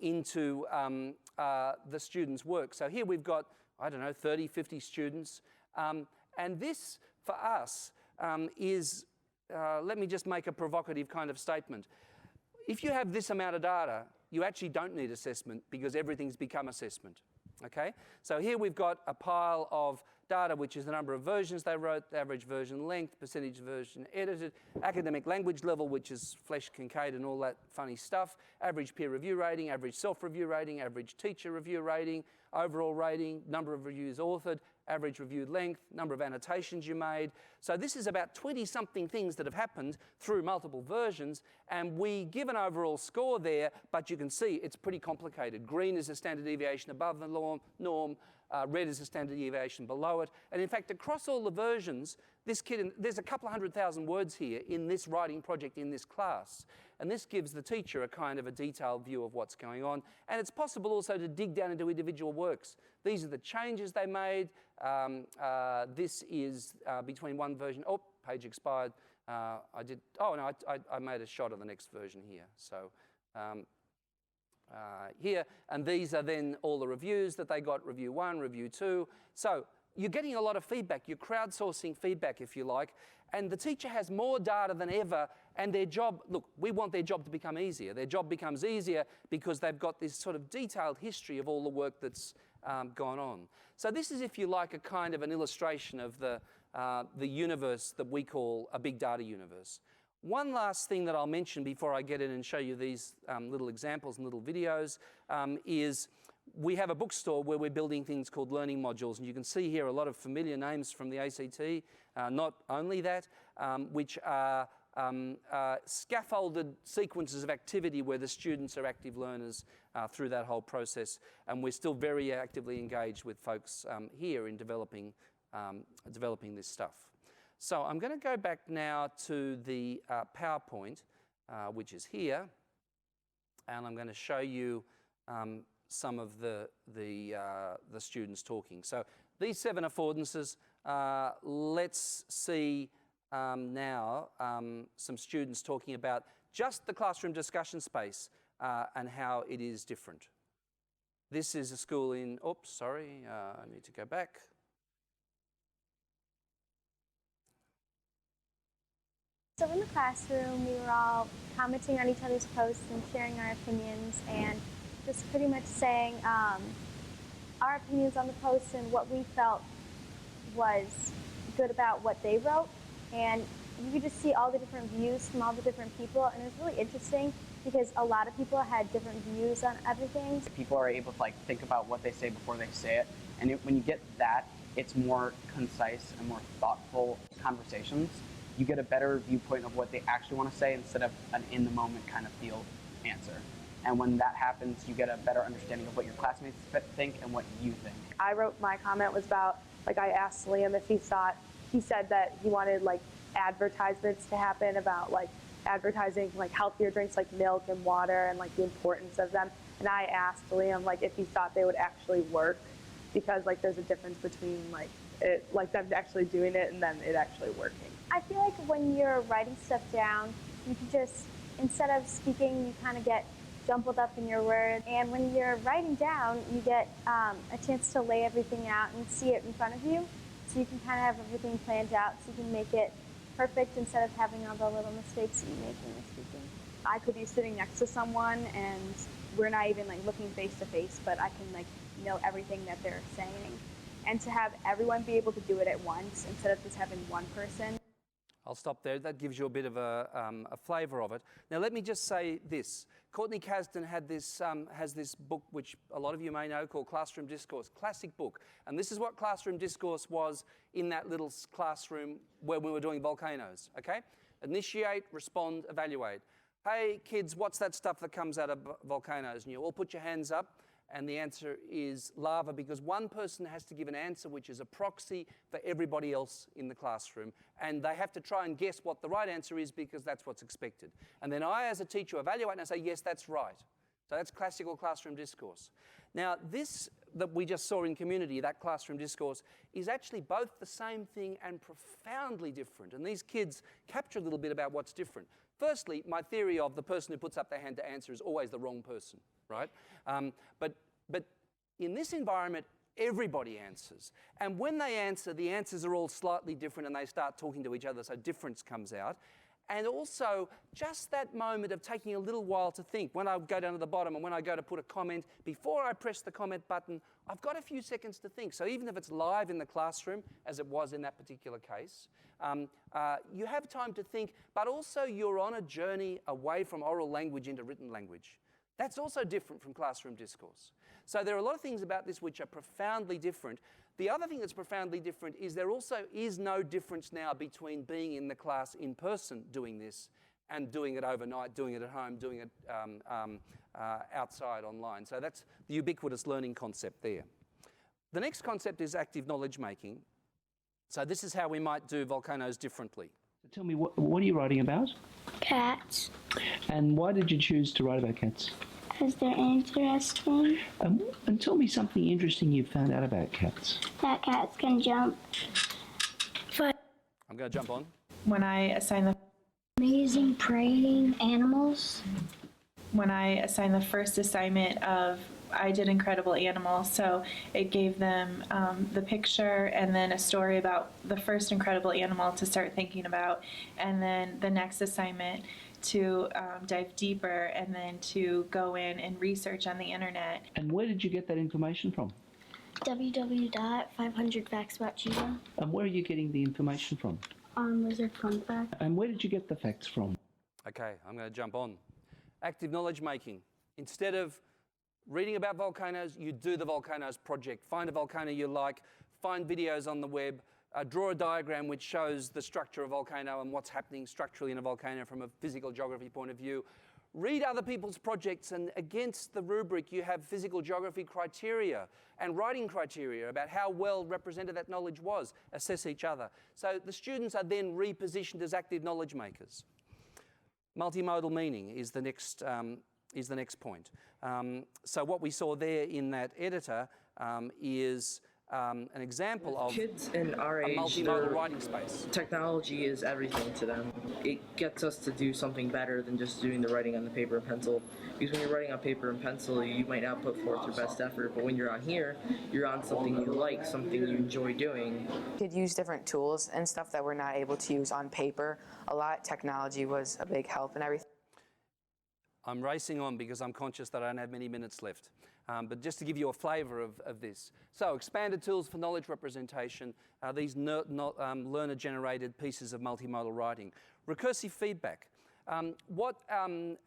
into the students' work. So here we've got, I don't know, 30, 50 students. And this, for us, is, let me just make a provocative kind of statement. If you have this amount of data, you actually don't need assessment because everything's become assessment. Okay? So here we've got a pile of data, which is the number of versions they wrote, the average version length, percentage version edited, academic language level, which is Flesch, Kincaid and all that funny stuff, average peer review rating, average self-review rating, average teacher review rating, overall rating, number of reviews authored, average reviewed length, number of annotations you made. So this is about 20-something things that have happened through multiple versions, and we give an overall score there, but you can see it's pretty complicated. Green is a standard deviation above the norm, red is a standard deviation below it, and in fact, across all the versions, this kid, there's a couple of 100,000 words here in this writing project in this class, and this gives the teacher a kind of a detailed view of what's going on, and it's possible also to dig down into individual works. These are the changes they made. This is between one version. Oh, page expired. I made a shot of the next version here. So here, and these are then all the reviews that they got, review 1, review 2. So you're getting a lot of feedback. You're crowdsourcing feedback, if you like, and the teacher has more data than ever, and their job, look, we want their job to become easier. Their job becomes easier because they've got this sort of detailed history of all the work that's gone on. So this is, if you like, a kind of an illustration of the universe that we call a big data universe. One last thing that I'll mention before I get in and show you these little examples and little videos is we have a bookstore where we're building things called learning modules, and you can see here a lot of familiar names from the ACT, not only that, which are scaffolded sequences of activity where the students are active learners through that whole process, and we're still very actively engaged with folks here in developing this stuff. So I'm going to go back now to the PowerPoint, which is here, and I'm going to show you some of the students talking. So these 7 affordances, let's see now some students talking about just the classroom discussion space and how it is different. This is a school in, oops, sorry, I need to go back. So in the classroom, we were all commenting on each other's posts and sharing our opinions and just pretty much saying our opinions on the posts and what we felt was good about what they wrote. And you could just see all the different views from all the different people, and it was really interesting because a lot of people had different views on everything. People are able to think about what they say before they say it, and when you get that, it's more concise and more thoughtful conversations. You get a better viewpoint of what they actually want to say instead of an in-the-moment kind of feel answer. And when that happens, you get a better understanding of what your classmates think and what you think. I wrote my comment was about, I asked Liam if he said that he wanted advertisements to happen about advertising healthier drinks like milk and water and the importance of them. And I asked Liam if he thought they would actually work, because there's a difference between them actually doing it and then it actually working. I feel like when you're writing stuff down, you can just, instead of speaking, you kind of get jumbled up in your words. And when you're writing down, you get a chance to lay everything out and see it in front of you. So you can kind of have everything planned out so you can make it perfect instead of having all the little mistakes that you make when you're speaking. I could be sitting next to someone and we're not even looking face to face, but I can know everything that they're saying. And to have everyone be able to do it at once instead of just having one person. I'll stop there. That gives you a bit of a flavour of it. Now, let me just say this. Courtney Kasdan has this book, which a lot of you may know, called Classroom Discourse, classic book. And this is what Classroom Discourse was in that little classroom where we were doing volcanoes, okay? Initiate, respond, evaluate. Hey, kids, what's that stuff that comes out of volcanoes? And you all put your hands up, and the answer is lava, because one person has to give an answer which is a proxy for everybody else in the classroom, and they have to try and guess what the right answer is because that's what's expected. And then I, as a teacher, evaluate and I say, yes, that's right. So that's classical classroom discourse. Now, this that we just saw in community, that classroom discourse, is actually both the same thing and profoundly different. And these kids capture a little bit about what's different. Firstly, my theory of the person who puts up their hand to answer is always the wrong person, right? But in this environment, everybody answers. And when they answer, the answers are all slightly different and they start talking to each other, so difference comes out. And also, just that moment of taking a little while to think. When I go down to the bottom and when I go to put a comment, before I press the comment button, I've got a few seconds to think. So even if it's live in the classroom, as it was in that particular case, you have time to think, but also you're on a journey away from oral language into written language. That's also different from classroom discourse. So there are a lot of things about this which are profoundly different. The other thing that's profoundly different is there also is no difference now between being in the class in person doing this and doing it overnight, doing it at home, doing it outside online. So that's the ubiquitous learning concept there. The next concept is active knowledge making. So this is how we might do volcanoes differently. Tell me, what are you writing about? Cats. And why did you choose to write about cats? Because they're interesting. And tell me something interesting you found out about cats. That cats can jump. I'm going to jump on. When I assign the Amazing praying animals. when I assigned the first assignment of I did Incredible Animals, so it gave them the picture and then a story about the first incredible animal to start thinking about, and then the next assignment to dive deeper and then to go in and research on the internet. And where did you get that information from? www.500factsaboutcheetah. And where are you getting the information from? On Lizard Fun Fact. And where did you get the facts from? Okay, I'm going to jump on. Active knowledge making. Instead of reading about volcanoes, you do the volcanoes project. Find a volcano you like, find videos on the web, draw a diagram which shows the structure of a volcano and what's happening structurally in a volcano from a physical geography point of view. Read other people's projects, and against the rubric you have physical geography criteria and writing criteria about how well represented that knowledge was. Assess each other. So the students are then repositioned as active knowledge makers. Multimodal meaning is the next point. So what we saw there in that editor is an example of kids in our age, multimodal writing space. Technology is everything to them. It gets us to do something better than just doing the writing on the paper and pencil. Because when you're writing on paper and pencil, you might not put forth your best effort, but when you're on here, you're on something you like, something you enjoy doing. You could use different tools and stuff that we're not able to use on paper. A lot. Technology was a big help and everything. I'm racing on because I'm conscious that I don't have many minutes left. But just to give you a flavour of this. So expanded tools for knowledge representation, these learner-generated pieces of multimodal writing. Recursive feedback. What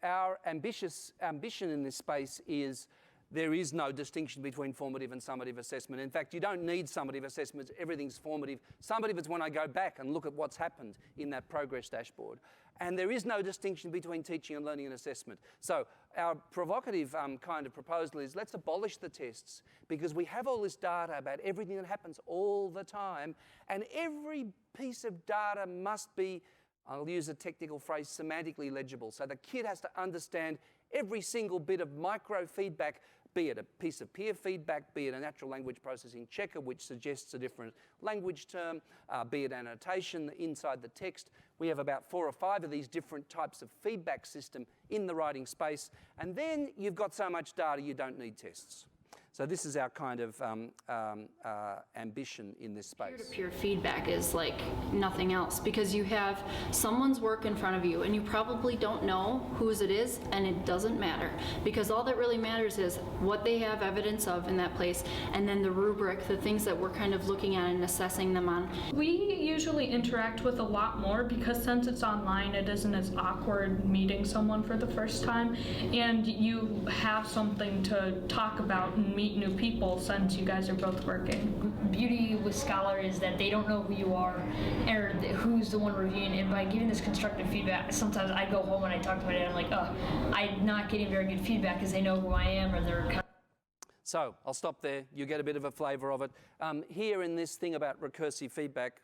our ambition in this space is, there is no distinction between formative and summative assessment. In fact, you don't need summative assessments. Everything's formative. Summative is when I go back and look at what's happened in that progress dashboard. And there is no distinction between teaching and learning and assessment. So our provocative kind of proposal is, let's abolish the tests, because we have all this data about everything that happens all the time, and every piece of data must be, I'll use a technical phrase, semantically legible. So the kid has to understand every single bit of micro feedback, be it a piece of peer feedback, be it a natural language processing checker which suggests a different language term, be it annotation inside the text. We have about 4 or 5 of these different types of feedback system in the writing space, and then you've got so much data you don't need tests. So this is our kind of ambition in this space. Peer-to-peer feedback is like nothing else, because you have someone's work in front of you and you probably don't know whose it is, and it doesn't matter, because all that really matters is what they have evidence of in that place, and then the rubric, the things that we're kind of looking at and assessing them on. We usually interact with a lot more, because since it's online, it isn't as awkward meeting someone for the first time, and you have something to talk about and meet meet new people since you guys are both working. Beauty with Scholar is that they don't know who you are or who's the one reviewing, and by giving this constructive feedback, sometimes I go home and I talk to my dad, I'm like, oh, I'm not getting very good feedback because they know who I am, or they're kind of. So I'll stop there. You get a bit of a flavour of it. Here in this thing about recursive feedback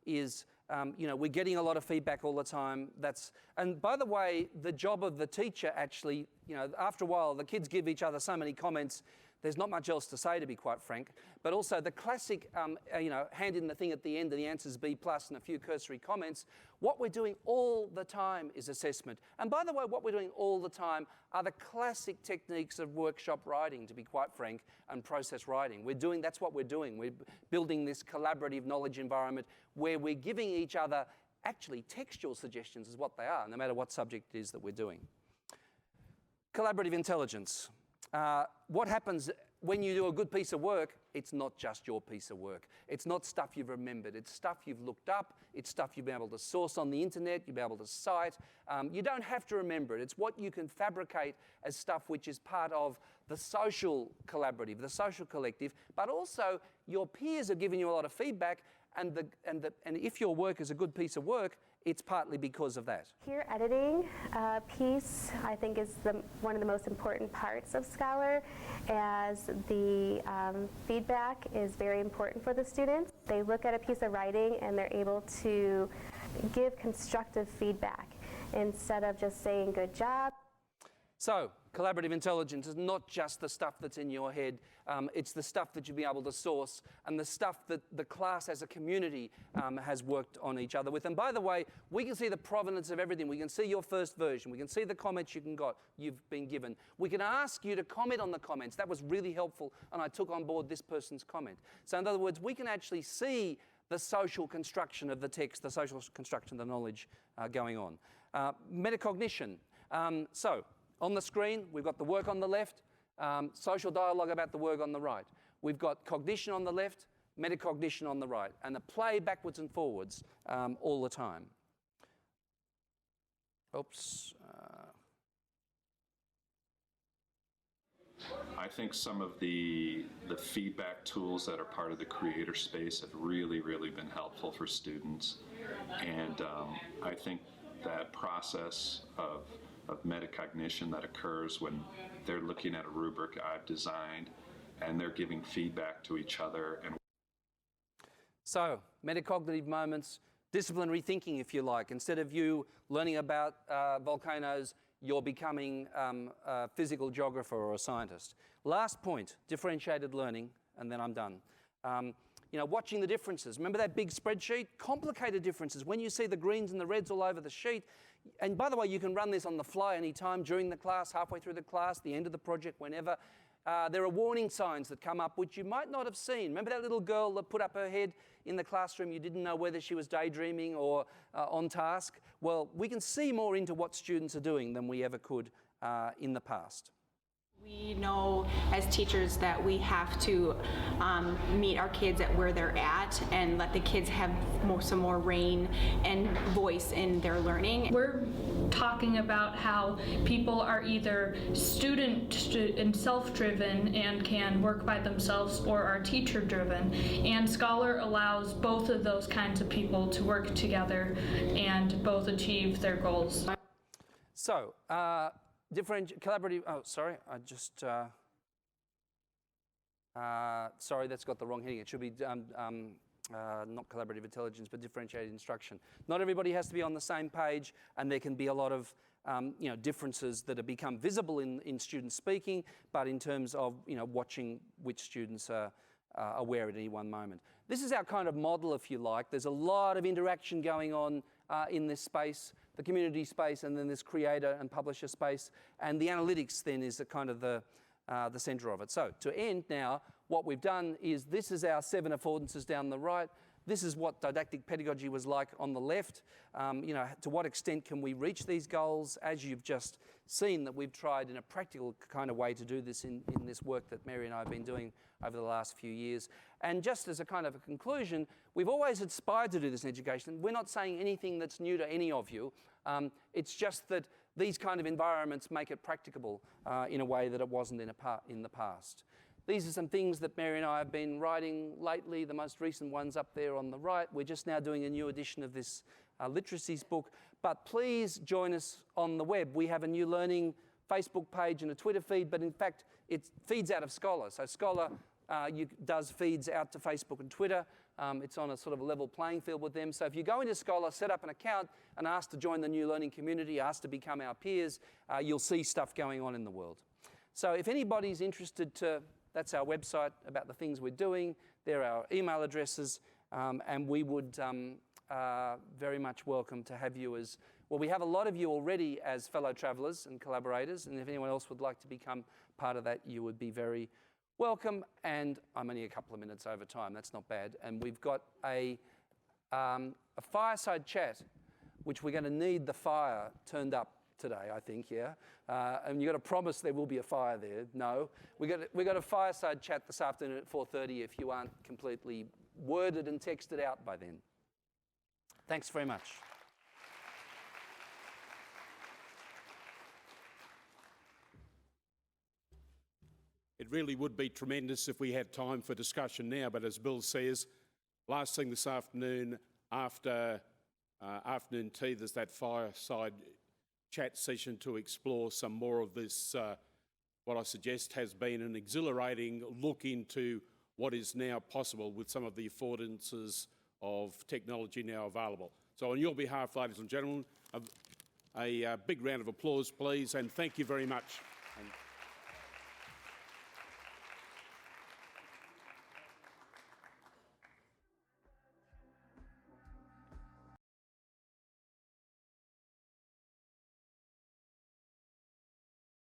is, we're getting a lot of feedback all the time. And by the way, the job of the teacher actually, after a while, the kids give each other so many comments, there's not much else to say, to be quite frank. But also the classic, hand in the thing at the end, and the answer's B+ and a few cursory comments. What we're doing all the time is assessment. And by the way, what we're doing all the time are the classic techniques of workshop writing, to be quite frank, and process writing. That's what we're doing. We're building this collaborative knowledge environment where we're giving each other actually textual suggestions is what they are, no matter what subject it is that we're doing. Collaborative intelligence. What happens when you do a good piece of work? It's not just your piece of work. It's not stuff you've remembered. It's stuff you've looked up. It's stuff you've been able to source on the internet. You'll be able to cite. You don't have to remember it. It's what you can fabricate as stuff which is part of the social collaborative, the social collective, but also your peers are giving you a lot of feedback, and if your work is a good piece of work, it's partly because of that. Peer editing piece, I think, is one of the most important parts of Scholar, as the feedback is very important for the students. They look at a piece of writing and they're able to give constructive feedback instead of just saying good job. So, collaborative intelligence is not just the stuff that's in your head, it's the stuff that you'll be able to source and the stuff that the class as a community has worked on each other with. And by the way, we can see the provenance of everything. We can see your first version. We can see the comments you've been given. We can ask you to comment on the comments. That was really helpful, and I took on board this person's comment. So in other words, we can actually see the social construction of the text, the social construction of the knowledge going on. Metacognition. On the screen, we've got the work on the left, social dialogue about the work on the right. We've got cognition on the left, metacognition on the right, and the play backwards and forwards all the time. Oops. I think some of the feedback tools that are part of the creator space have really, really been helpful for students. And I think that process of metacognition that occurs when they're looking at a rubric I've designed and they're giving feedback to each other. So, metacognitive moments, disciplinary thinking, if you like. Instead of you learning about volcanoes, you're becoming a physical geographer or a scientist. Last point, differentiated learning, and then I'm done. Watching the differences. Remember that big spreadsheet? Complicated differences. When you see the greens and the reds all over the sheet, and by the way, you can run this on the fly anytime, during the class, halfway through the class, the end of the project, whenever. There are warning signs that come up which you might not have seen. Remember that little girl that put up her head in the classroom? You didn't know whether she was daydreaming or on task. Well, we can see more into what students are doing than we ever could in the past. We know as teachers that we have to meet our kids at where they're at and let the kids have some more reign and voice in their learning. We're talking about how people are either student and self-driven and can work by themselves, or are teacher-driven, and Scholar allows both of those kinds of people to work together and both achieve their goals. So, collaborative, sorry, sorry, that's got the wrong heading. It should be not collaborative intelligence, but differentiated instruction. Not everybody has to be on the same page, and there can be a lot of differences that have become visible in student speaking, but in terms of watching which students are aware at any one moment. This is our kind of model, if you like. There's a lot of interaction going on in this space, the community space, and then this creator and publisher space, and the analytics then is the kind of the center of it. So to end now, what we've done is this is our 7 affordances down the right. This is what didactic pedagogy was like on the left. To what extent can we reach these goals? As you've just seen, that we've tried in a practical kind of way to do this in this work that Mary and I have been doing over the last few years. And just as a kind of a conclusion, we've always aspired to do this in education. We're not saying anything that's new to any of you. It's just that these kind of environments make it practicable in a way that it wasn't in the past. These are some things that Mary and I have been writing lately. The most recent one's up there on the right. We're just now doing a new edition of this literacies book. But please join us on the web. We have a New Learning Facebook page and a Twitter feed, but in fact, it feeds out of Scholar. So Scholar does feeds out to Facebook and Twitter. It's on a sort of a level playing field with them. So if you go into Scholar, set up an account and ask to join the New Learning community, ask to become our peers, you'll see stuff going on in the world. So if anybody's interested that's our website about the things we're doing. There are our email addresses, and we would very much welcome to have you as, well, we have a lot of you already as fellow travellers and collaborators, and if anyone else would like to become part of that, you would be very welcome. And I'm only a couple of minutes over time, that's not bad. And we've got a fireside chat, which we're going to need the fire turned up today, I think, yeah. And you've got to promise there will be a fire there. No. We've got a fireside chat this afternoon at 4:30 if you aren't completely worded and texted out by then. Thanks very much. It really would be tremendous if we had time for discussion now, but as Bill says, last thing this afternoon after afternoon tea, there's that fireside chat session to explore some more of this, what I suggest has been an exhilarating look into what is now possible with some of the affordances of technology now available. So on your behalf, ladies and gentlemen, a big round of applause, please, and thank you very much. And